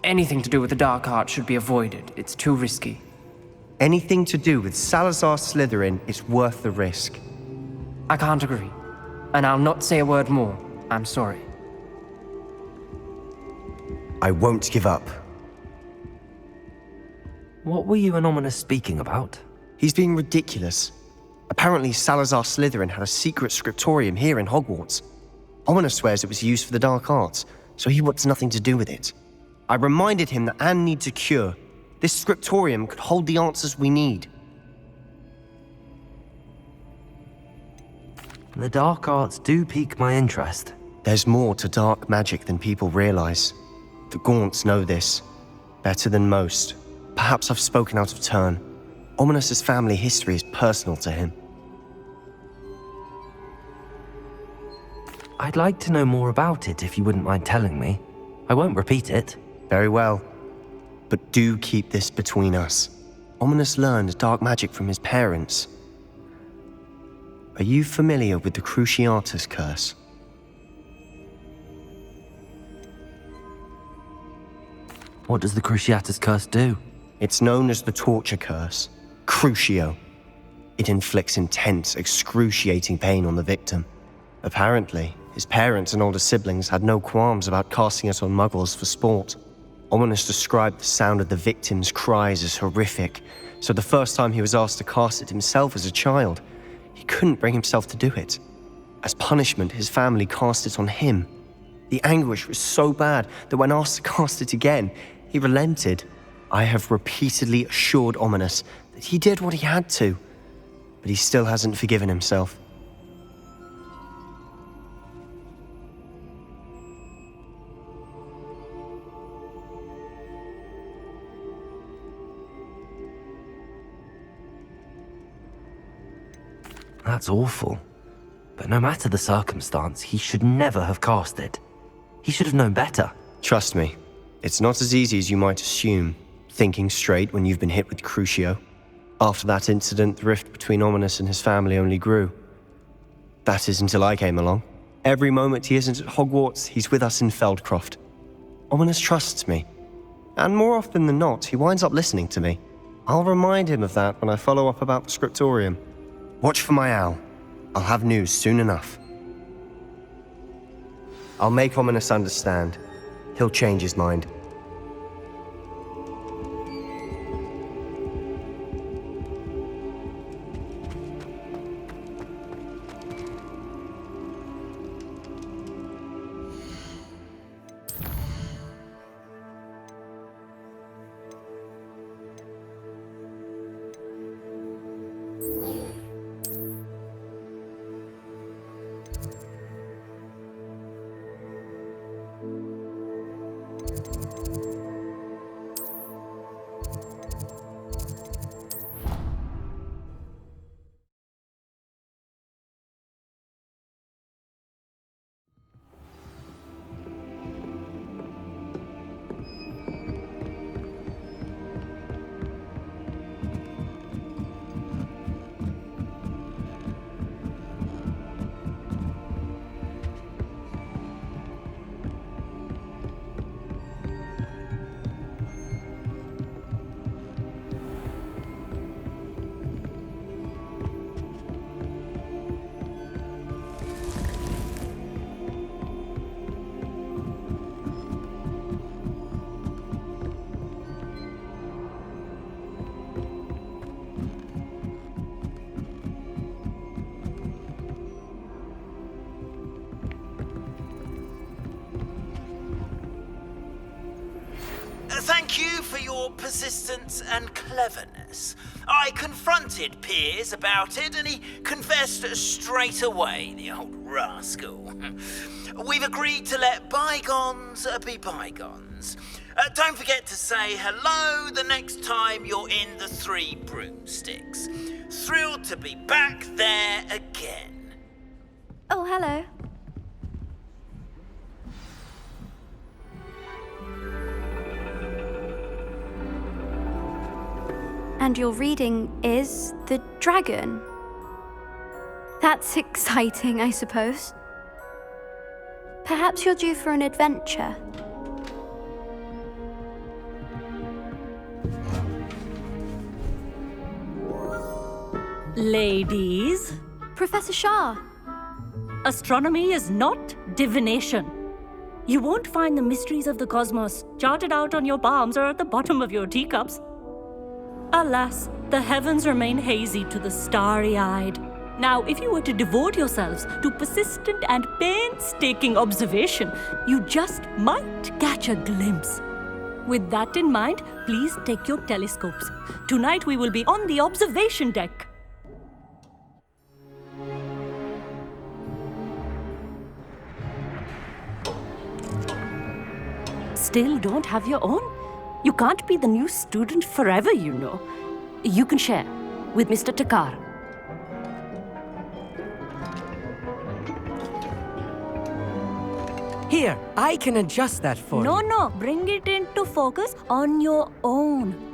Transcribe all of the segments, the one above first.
Anything to do with the dark art should be avoided. It's too risky. Anything to do with Salazar Slytherin is worth the risk. I can't agree. And I'll not say a word more. I'm sorry. I won't give up. What were you and Ominous speaking about? He's being ridiculous. Apparently Salazar Slytherin had a secret scriptorium here in Hogwarts. Ominous swears it was used for the dark arts, so he wants nothing to do with it. I reminded him that Anne needs a cure. This scriptorium could hold the answers we need. The dark arts do pique my interest. There's more to dark magic than people realize. The Gaunts know this better than most. Perhaps I've spoken out of turn. Ominous's family history is personal to him. I'd like to know more about it if you wouldn't mind telling me. I won't repeat it. Very well. But do keep this between us. Ominous learned dark magic from his parents. Are you familiar with the Cruciatus curse? What does the Cruciatus curse do? It's known as the torture curse, Crucio. It inflicts intense, excruciating pain on the victim. Apparently, his parents and older siblings had no qualms about casting it on muggles for sport. Ominous described the sound of the victim's cries as horrific, so the first time he was asked to cast it himself as a child, he couldn't bring himself to do it. As punishment, his family cast it on him. The anguish was so bad that when asked to cast it again, he relented. I have repeatedly assured Ominous that he did what he had to, but he still hasn't forgiven himself. That's awful. But no matter the circumstance, he should never have cast it. He should have known better. Trust me, it's not as easy as you might assume, thinking straight when you've been hit with Crucio. After that incident, the rift between Ominous and his family only grew. That is until I came along. Every moment he isn't at Hogwarts, he's with us in Feldcroft. Ominous trusts me. And more often than not, he winds up listening to me. I'll remind him of that when I follow up about the scriptorium. Watch for my owl. I'll have news soon enough. I'll make Ominous understand. He'll change his mind. Thank you for your persistence and cleverness. I confronted Piers about it and he confessed straight away, the old rascal. We've agreed to let bygones be bygones. patrons. Don't forget to say hello the next time you're in the Three Broomsticks. Thrilled to be back there again. Oh, hello. And your reading is The Dragon. That's exciting, I suppose. Perhaps you're due for an adventure. Ladies, Professor Shah. astronomy is not divination. You won't find the mysteries of the cosmos charted out on your palms or at the bottom of your teacups. Alas, the heavens remain hazy to the starry-eyed. Now, if you were to devote yourselves to persistent and painstaking observation, you just might catch a glimpse. With that in mind, please take your telescopes. Tonight we will be on the observation deck. Still don't have your own? You can't be the new student forever, you know. You can share with Mr. Takar. Here, I can adjust that for you. No, bring it into focus on your own.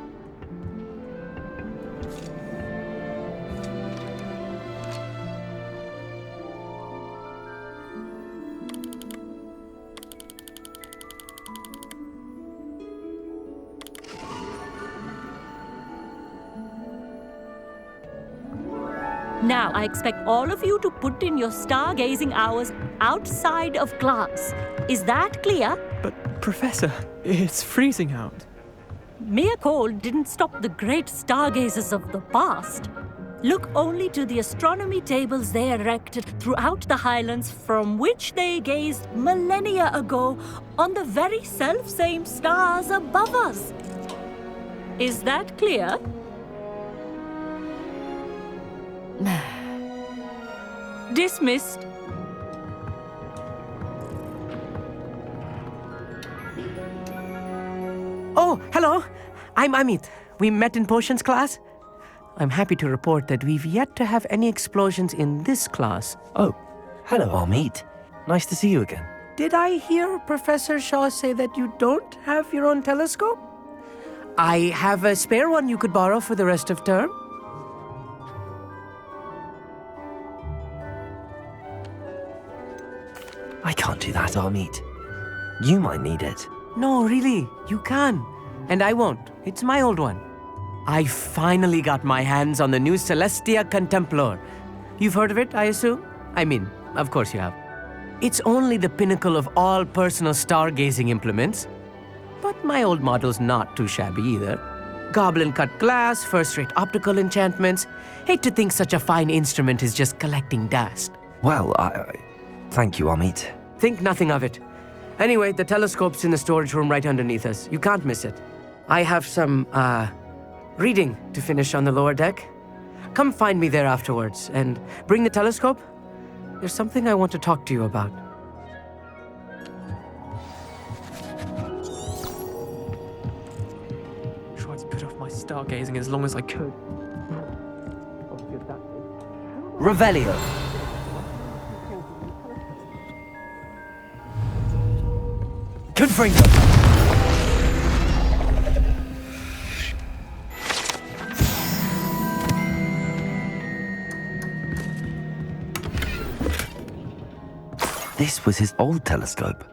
Now, I expect all of you to put in your stargazing hours outside of class. Is that clear? But, Professor, it's freezing out. Mere cold didn't stop the great stargazers of the past. Look only to the astronomy tables they erected throughout the highlands from which they gazed millennia ago on the very self-same stars above us. Is that clear? Dismissed. Oh, hello. I'm Amit. We met in potions class. I'm happy to report that we've yet to have any explosions in this class. Oh, hello, Amit. Nice to see you again. Did I hear Professor Shaw say that you don't have your own telescope? I have a spare one you could borrow for the rest of term. I can't do that, Amit. You might need it. No, really, you can. And I won't. It's my old one. I finally got my hands on the new Celestia Contemplar. You've heard of it, I assume? I mean, of course you have. It's only the pinnacle of all personal stargazing implements. But my old model's not too shabby either. Goblin-cut glass, first-rate optical enchantments. Hate to think such a fine instrument is just collecting dust. Well, thank you, Amit. Think nothing of it. Anyway, the telescope's in the storage room right underneath us. You can't miss it. I have some, reading to finish on the lower deck. Come find me there afterwards, and bring the telescope. There's something I want to talk to you about. Tried to put off my stargazing as long as I could. Revelio. Confringo. This was his old telescope.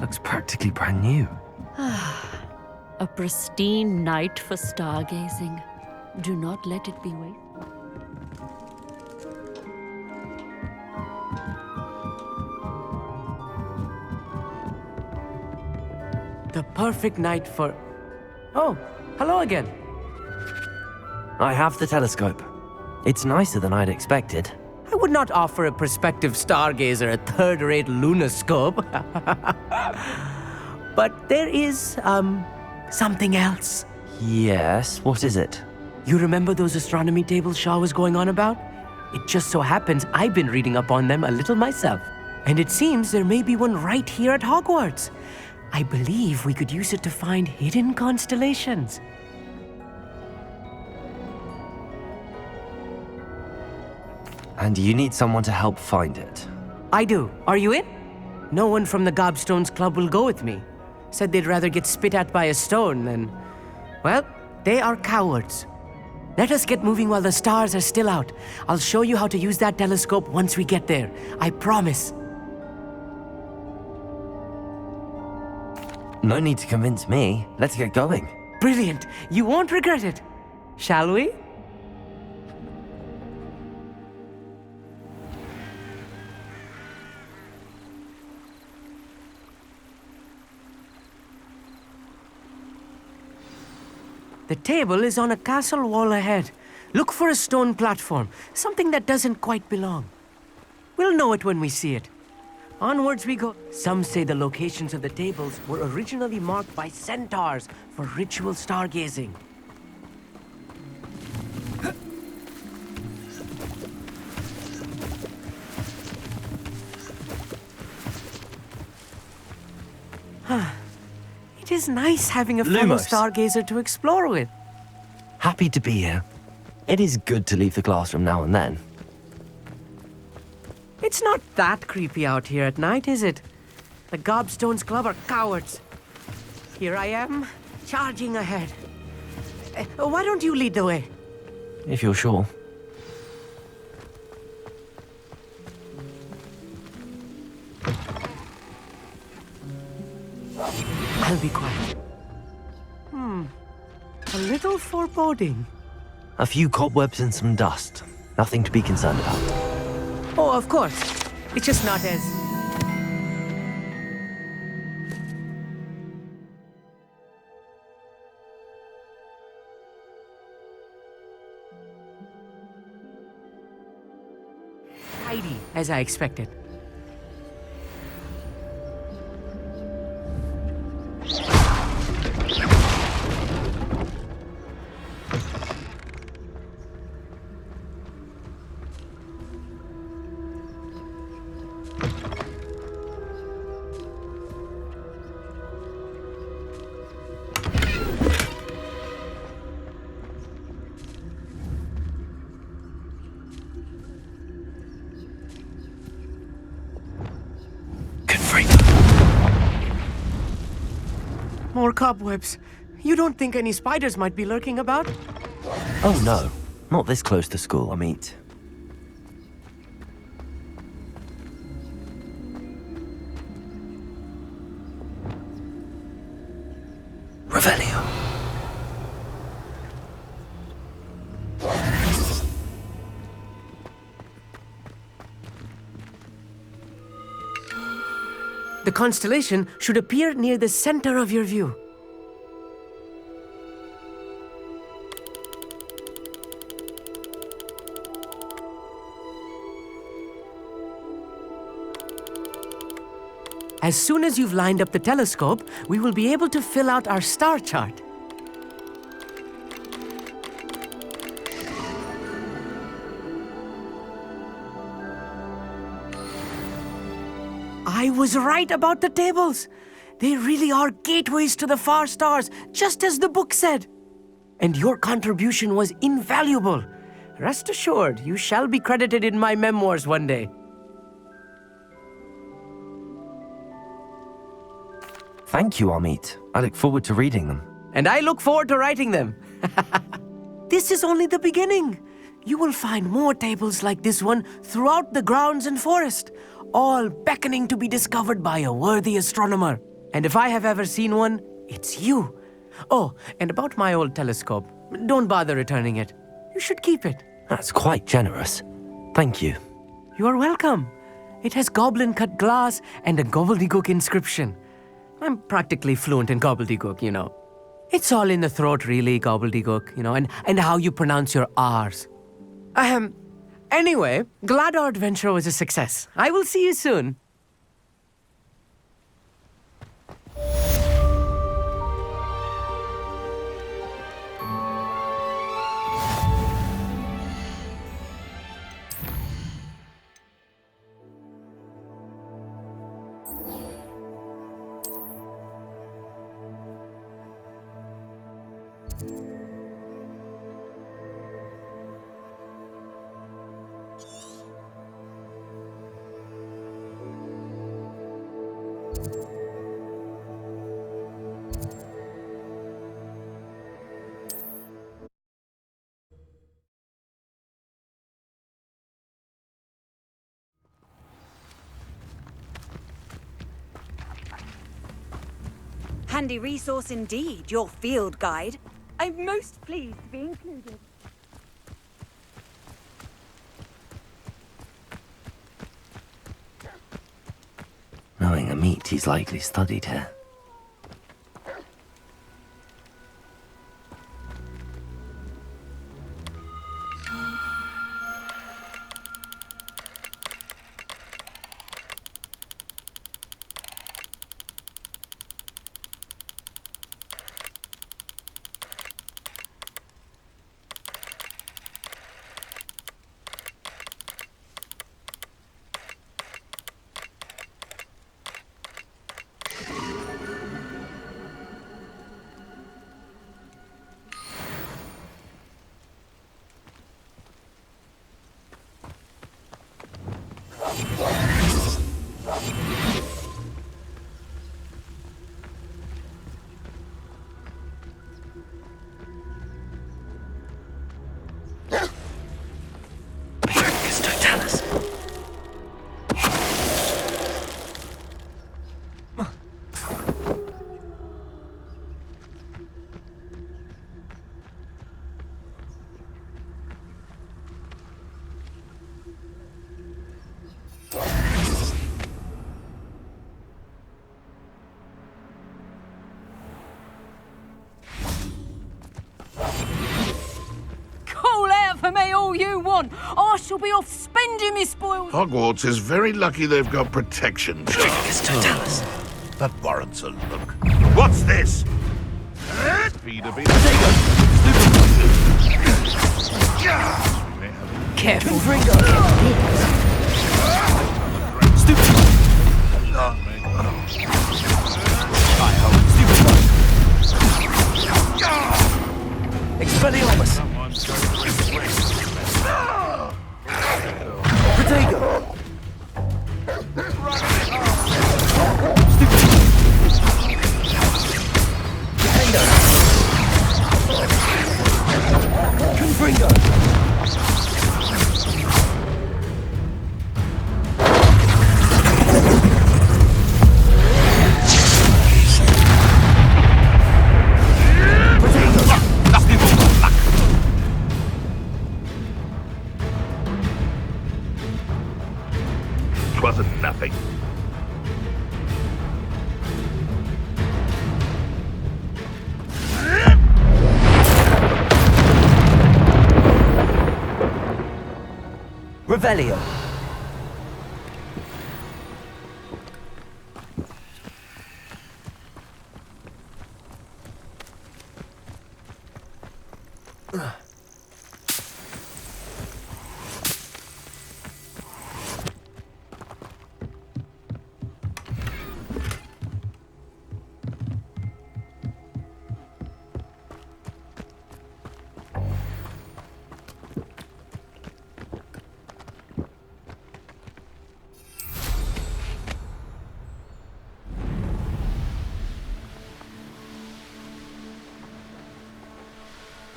Looks practically brand new. A pristine night for stargazing. Do not let it be wasted. The perfect night for... Oh, hello again. I have the telescope. It's nicer than I'd expected. I would not offer a prospective stargazer a third-rate lunoscope. But there is, something else. Yes, what is it? You remember those astronomy tables Shaw was going on about? It just so happens I've been reading up on them a little myself. And it seems there may be one right here at Hogwarts. I believe we could use it to find hidden constellations. And you need someone to help find it. I do. Are you in? No one from the Gobstones Club will go with me. Said they'd rather get spit at by a stone than... Well, they are cowards. Let us get moving while the stars are still out. I'll show you how to use that telescope once we get there. I promise. No need to convince me. Let's get going. Brilliant. You won't regret it. Shall we? The table is on a castle wall ahead. Look for a stone platform, something that doesn't quite belong. We'll know it when we see it. Onwards we go. Some say the locations of the tables were originally marked by centaurs for ritual stargazing. It is nice having a fellow Lumos. stargazer to explore with. Happy to be here. It is good to leave the classroom now and then. It's not that creepy out here at night, is it? The Gobstones Club are cowards. Here I am, charging ahead. Why don't you lead the way? If you're sure. I'll be quiet. A little foreboding. A few cobwebs and some dust. Nothing to be concerned about. Oh, of course. It's just not as... tidy as I expected. More cobwebs. You don't think any spiders might be lurking about? Oh no, not this close to school, I mean. Revelio. The constellation should appear near the center of your view. As soon as you've lined up the telescope, we will be able to fill out our star chart. I was right about the tables. They really are gateways to the far stars, just as the book said. And your contribution was invaluable. Rest assured, you shall be credited in my memoirs one day. Thank you, Amit. I look forward to reading them. And I look forward to writing them. This is only the beginning. You will find more tables like this one throughout the grounds and forest, all beckoning to be discovered by a worthy astronomer. And if I have ever seen one, it's you. Oh, and about my old telescope, don't bother returning it. You should keep it. That's quite generous. Thank you. You are welcome. It has goblin-cut glass and a gobbledygook inscription. I'm practically fluent in gobbledygook, you know. It's all in the throat, really, gobbledygook, you know, and how you pronounce your R's. Anyway, glad our adventure was a success. I will see you soon. Handy resource indeed, your field guide. I'm most pleased to be included. Knowing a meat, he's likely studied here. I shall be off spending me spoils. Hogwarts is very lucky they've got protection. That warrants a look. What's this? Careful. Expelliarmus! Protego! Confringo! Wasn't nothing. Revelio.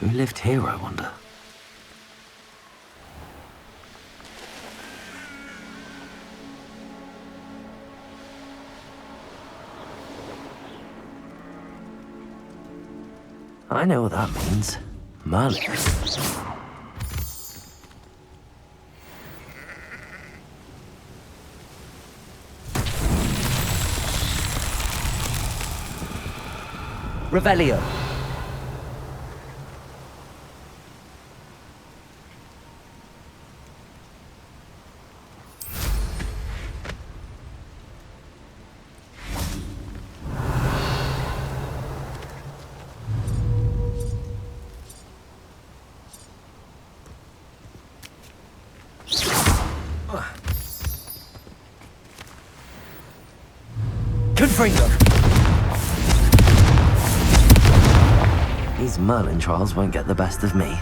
Who lived here, I wonder? I know what that means. Merlin. Revelio. Confringo. These Merlin trials won't get the best of me.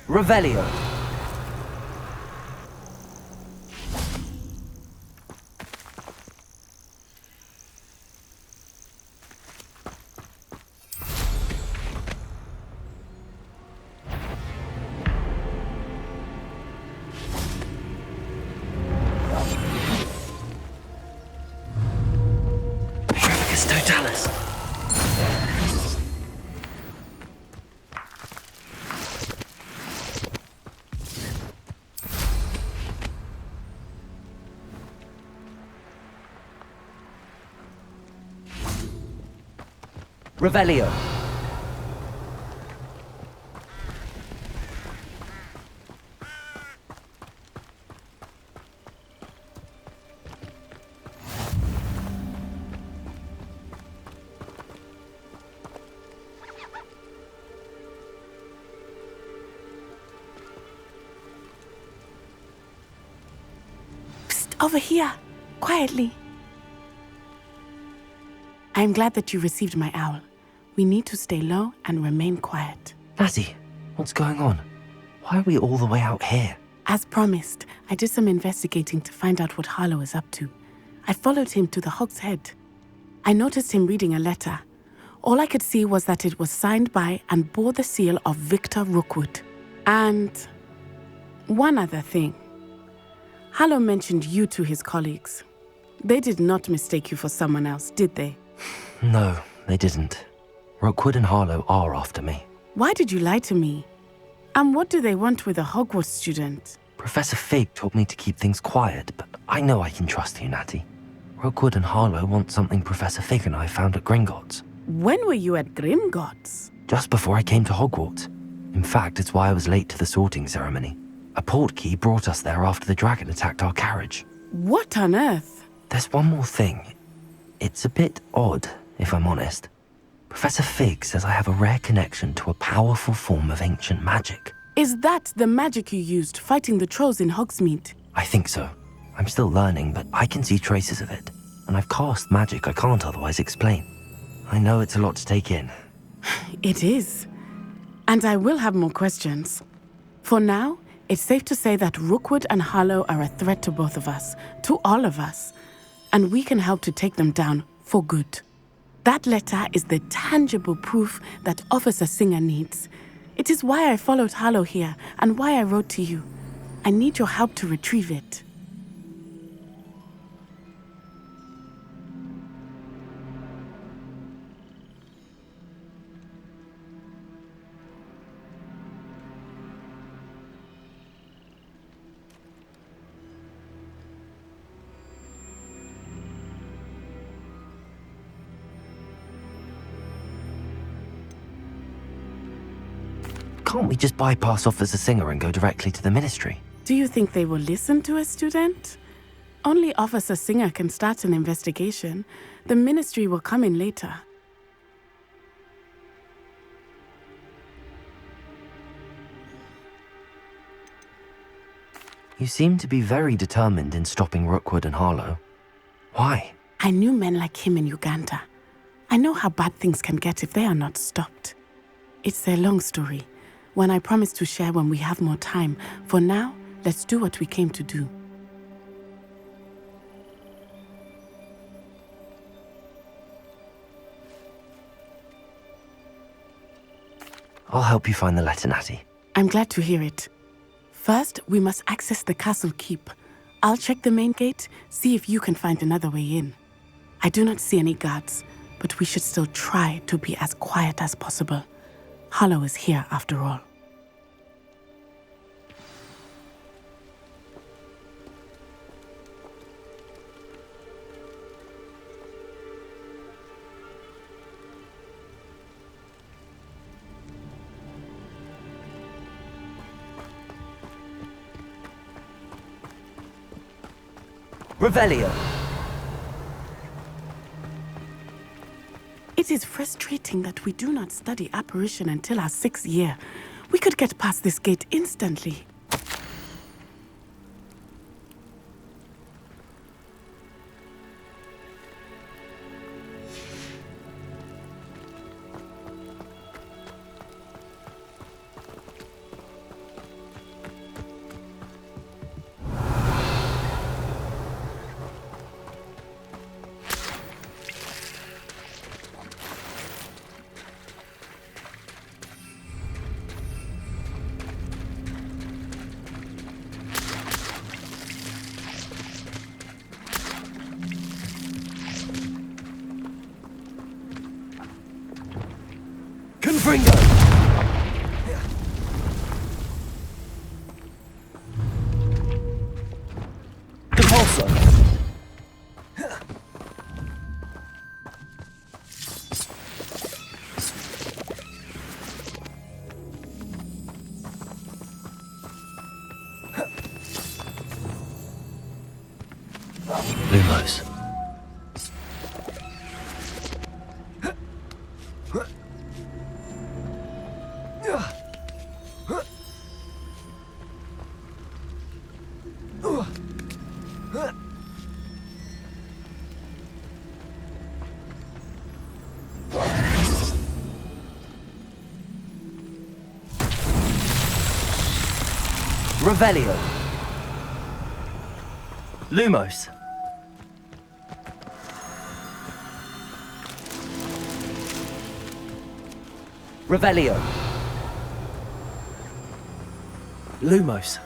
Revelio. Trafficus Totalis. Revelio. Psst, over here, quietly. I am glad that you received my owl. We need to stay low and remain quiet. Natty, what's going on? Why are we all the way out here? As promised, I did some investigating to find out what Harlow is up to. I followed him to the Hog's Head. I noticed him reading a letter. All I could see was that it was signed by and bore the seal of Victor Rookwood. And one other thing. Harlow mentioned you to his colleagues. They did not mistake you for someone else, did they? No, they didn't. Rookwood and Harlow are after me. Why did you lie to me? And what do they want with a Hogwarts student? Professor Fig told me to keep things quiet, but I know I can trust you, Natty. Rookwood and Harlow want something Professor Fig and I found at Gringotts. When were you at Gringotts? Just before I came to Hogwarts. In fact, it's why I was late to the sorting ceremony. A portkey brought us there after the dragon attacked our carriage. What on earth? There's one more thing. It's a bit odd, if I'm honest. Professor Fig says I have a rare connection to a powerful form of ancient magic. Is that the magic you used fighting the trolls in Hogsmeade? I think so. I'm still learning, but I can see traces of it. And I've cast magic I can't otherwise explain. I know it's a lot to take in. It is. And I will have more questions. For now, it's safe to say that Rookwood and Harlow are a threat to both of us, to all of us. And we can help to take them down for good. That letter is the tangible proof that Officer Singer needs. It is why I followed Harlow here and why I wrote to you. I need your help to retrieve it. Can't we just bypass Officer Singer and go directly to the Ministry? Do you think they will listen to a student? Only Officer Singer can start an investigation. The Ministry will come in later. You seem to be very determined in stopping Rookwood and Harlow. Why? I knew men like him in Uganda. I know how bad things can get if they are not stopped. It's a long story, one I promise to share when we have more time. For now, let's do what we came to do. I'll help you find the letter, Natty. I'm glad to hear it. First, we must access the castle keep. I'll check the main gate, see if you can find another way in. I do not see any guards, but we should still try to be as quiet as possible. Harlow is here after all. Revelio. It is frustrating that we do not study apparition until our 6th year. We could get past this gate instantly. Confringo! Compulso! Lumos. Revelio. Lumos. Revelio. Lumos.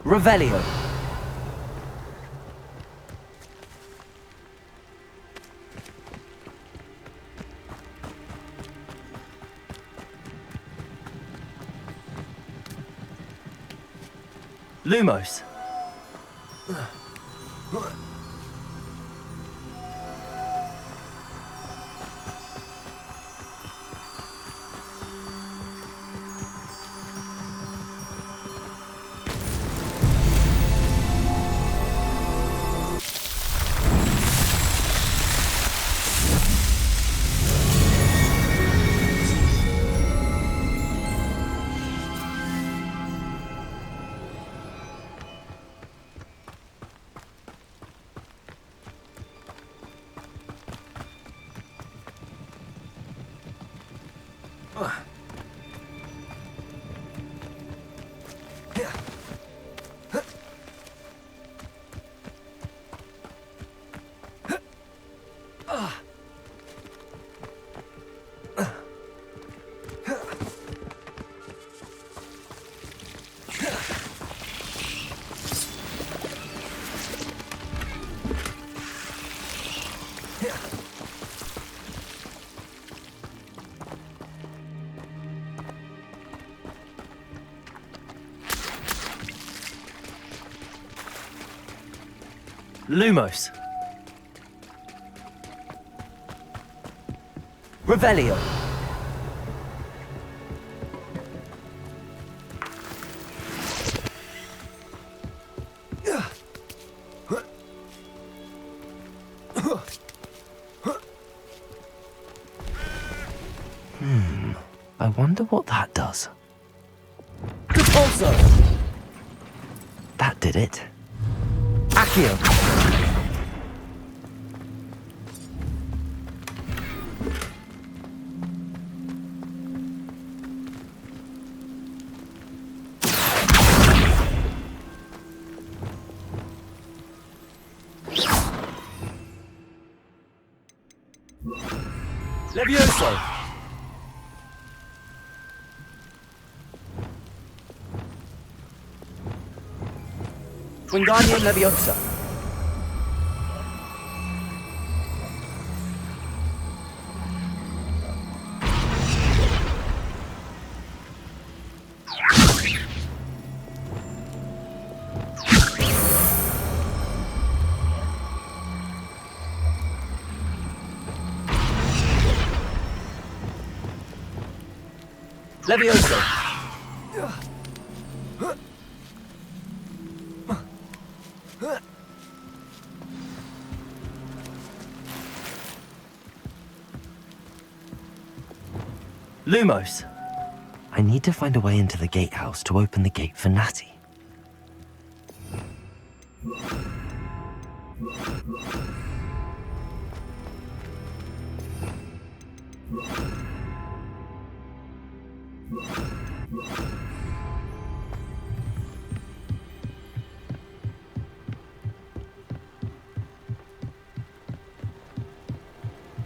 Revelio. Lumos. Lumos. Revelio. I wonder what that does. Compulso! That did it. Accio! Levioso! Wingardium Leviosa. Levioso! Lumos! I need to find a way into the gatehouse to open the gate for Natty.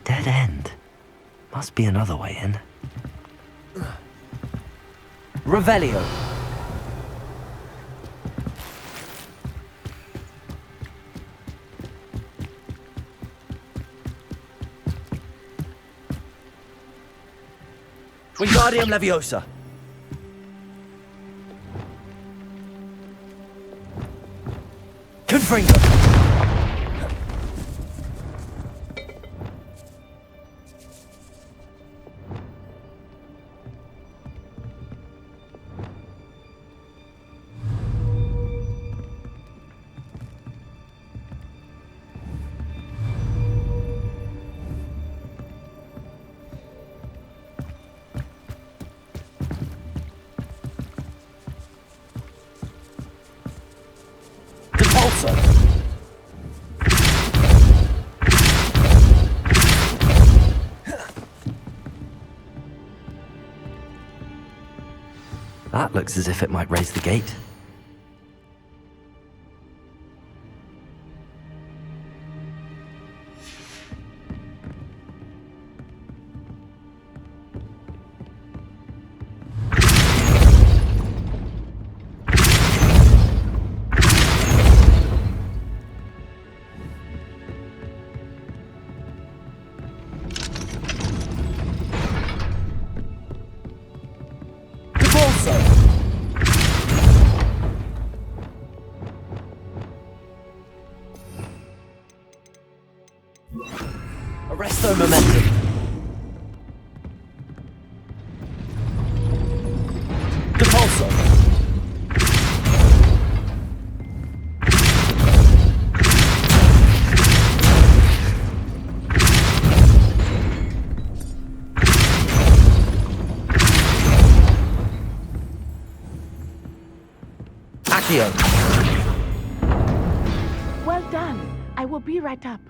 Dead end. Must be another way in. Revelio. Wingardium Leviosa. Confringo. That looks as if it might raise the gate. Arresto momentum. Depulso. Accio. Well done. I will be right up.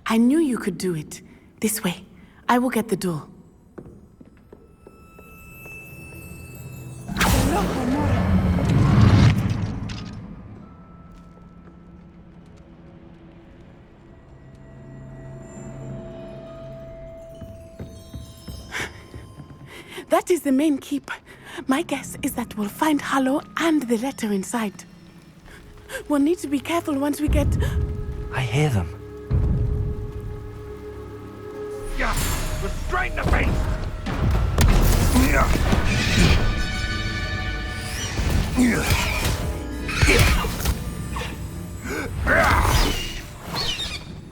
I knew you could do it. This way. I will get the door. That is the main keep. My guess is that we'll find Hollow and the letter inside. We'll need to be careful once we get... I hear them. Yeah, restrain the beast!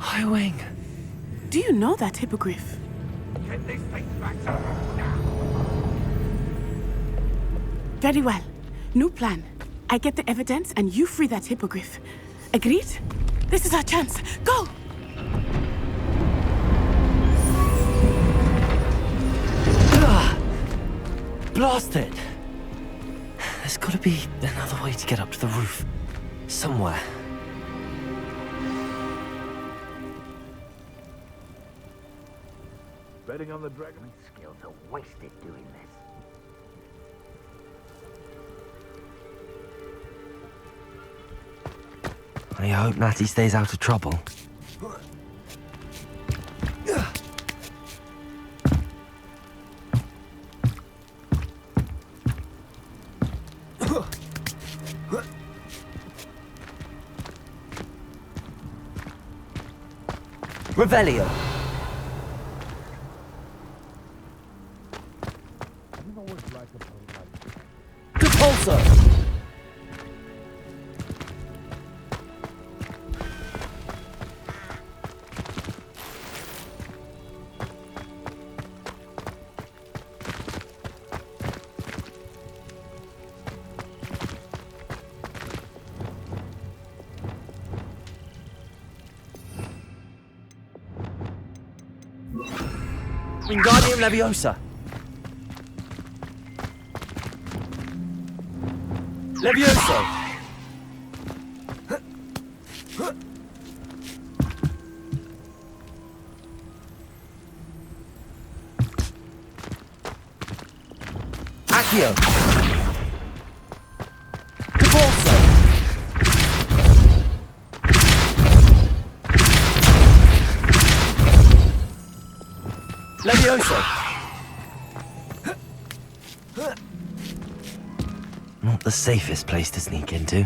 Highwing. Do you know that hippogriff? Get these things back to us now. Very well. New plan. I get the evidence and you free that hippogriff. Agreed? This is our chance. Go! Blasted! There's gotta be another way to get up to the roof. Somewhere. Betting on the dragon? Skills are wasted doing this. I hope Natty stays out of trouble. Revelio. Depulso. Wingardium Leviosa. Levioso. Accio. Caborso. Levioso. Not the safest place to sneak into.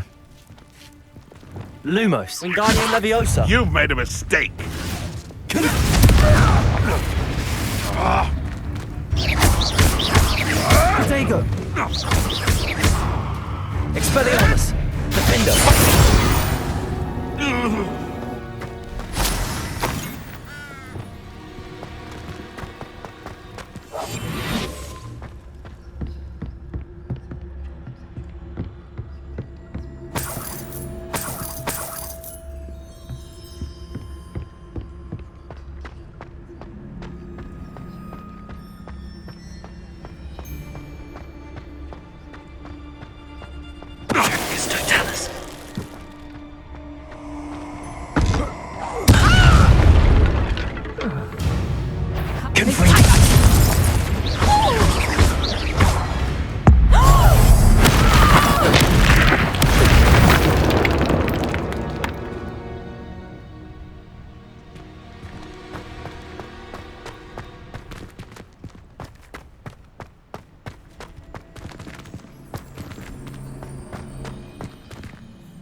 Lumos. Wingardium Leviosa. You've made a mistake. Protego. Expelliarmus. Defender.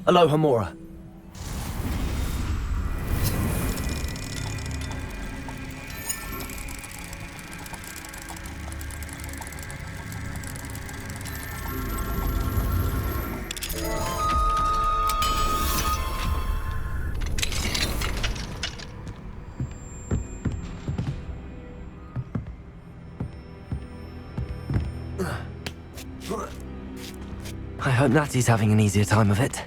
Aloha Mora. I hope Natty's having an easier time of it.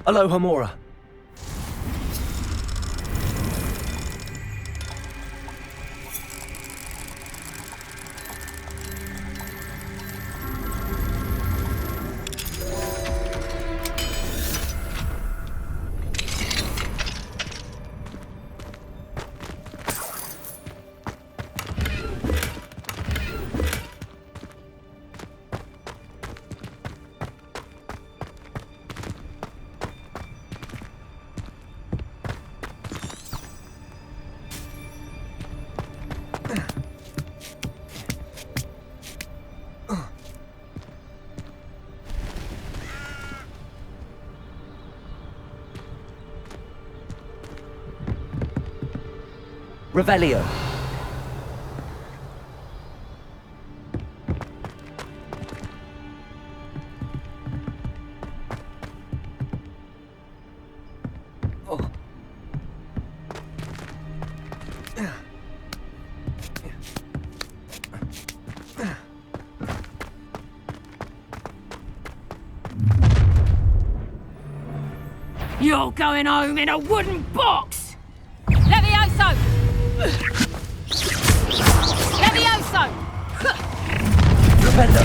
Aloha Mora. Revelio. You're going home in a wooden box! Levioso! Levioso! Rependo.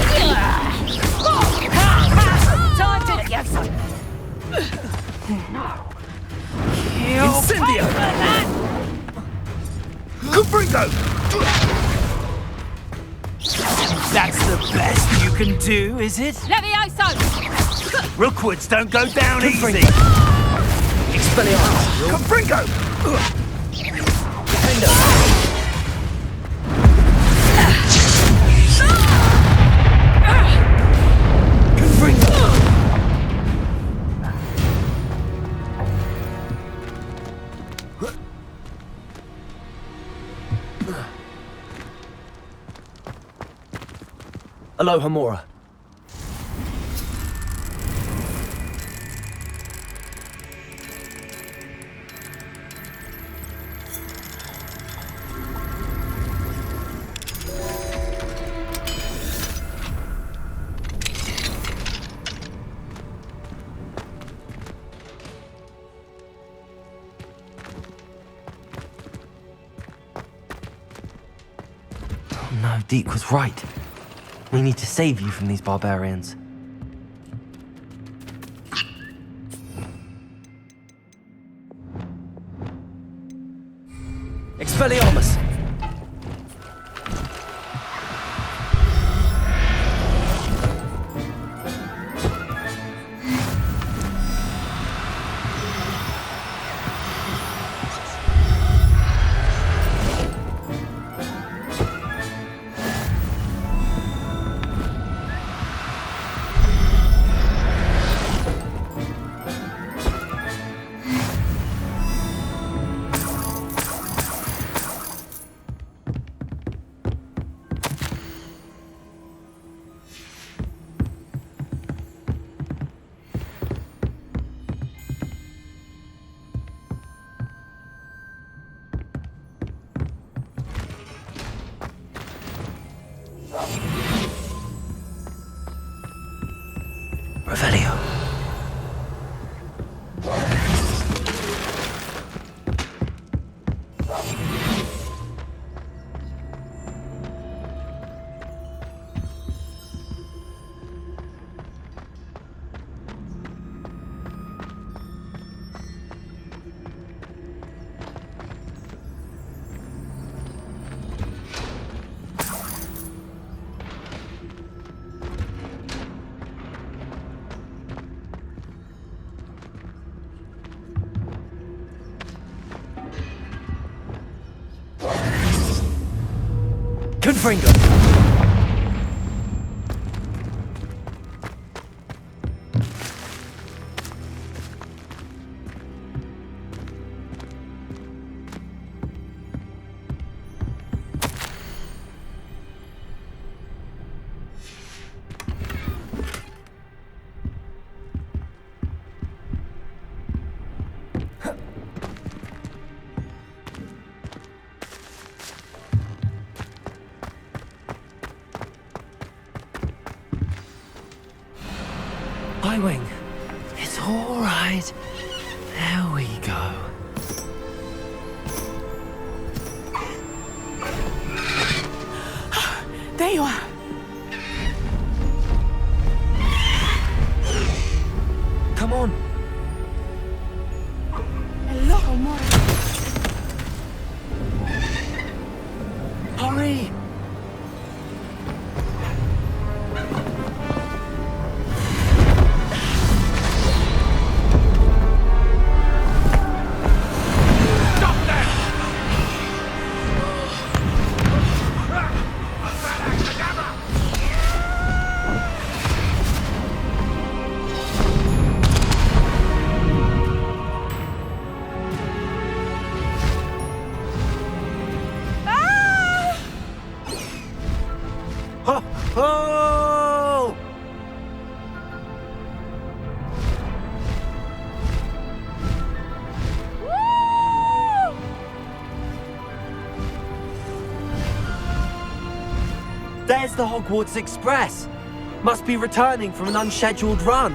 Time to Levioso! Incendio! Confringo! That's the best you can do, is it? Levioso! Rookwoods don't go down Confringo. easy. Expelliarmus. Confringo! Defender. Confringo. Aloha Mora. no, Deke was right. We need to save you from these barbarians. Expelliarmus! Revelio. Confringo! Highwing. It's all right. There we go. There you are. Come on. Hello, amore. Hurry! Oh! There's the Hogwarts Express. Must be returning from an unscheduled run.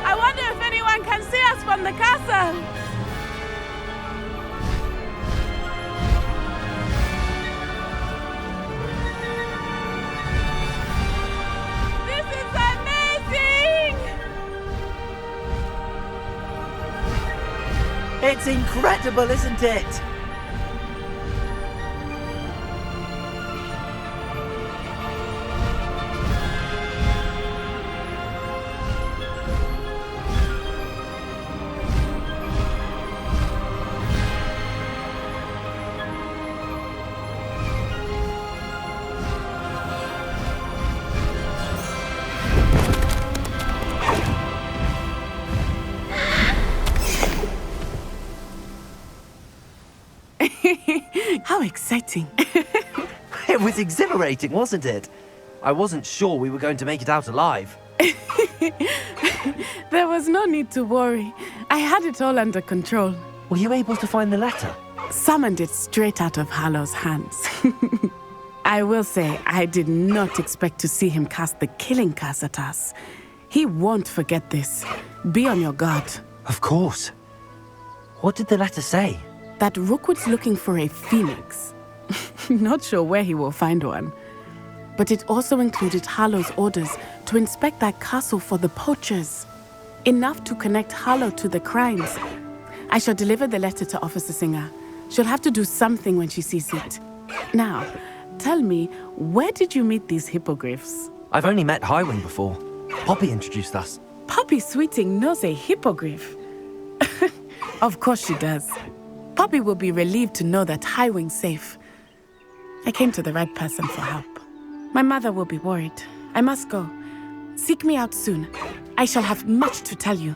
I wonder if anyone can see us from the castle. This is amazing! It's incredible, isn't it? exciting. It was exhilarating, wasn't it? I wasn't sure we were going to make it out alive. There was no need to worry. I had it all under control. Were you able to find the letter? Summoned it straight out of Hallow's hands. I will say, I did not expect to see him cast the killing curse at us. He won't forget this. Be on your guard. Of course. What did the letter say? That Rookwood's looking for a phoenix. Not sure where he will find one. But it also included Hallow's orders to inspect that castle for the poachers. Enough to connect Hallow to the crimes. I shall deliver the letter to Officer Singer. She'll have to do something when she sees it. Now, tell me, where did you meet these hippogriffs? I've only met Highwing before. Poppy introduced us. Poppy Sweeting knows a hippogriff. Of course she does. Poppy will be relieved to know that Highwing's safe. I came to the right person for help. My mother will be worried. I must go. Seek me out soon. I shall have much to tell you.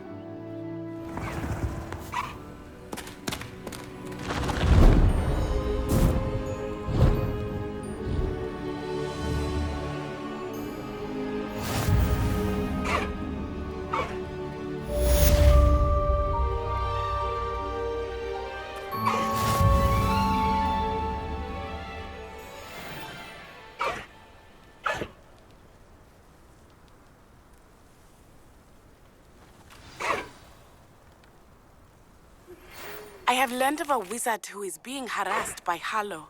I have learned of a wizard who is being harassed by Hallow.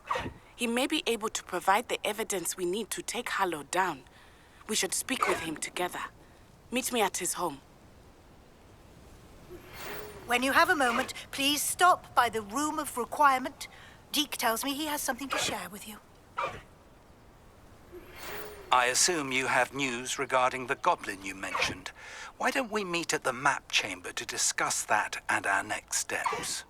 He may be able to provide the evidence we need to take Hallow down. We should speak with him together. Meet me at his home. When you have a moment, please stop by the Room of Requirement. Deke tells me he has something to share with you. I assume you have news regarding the goblin you mentioned. Why don't we meet at the map chamber to discuss that and our next steps?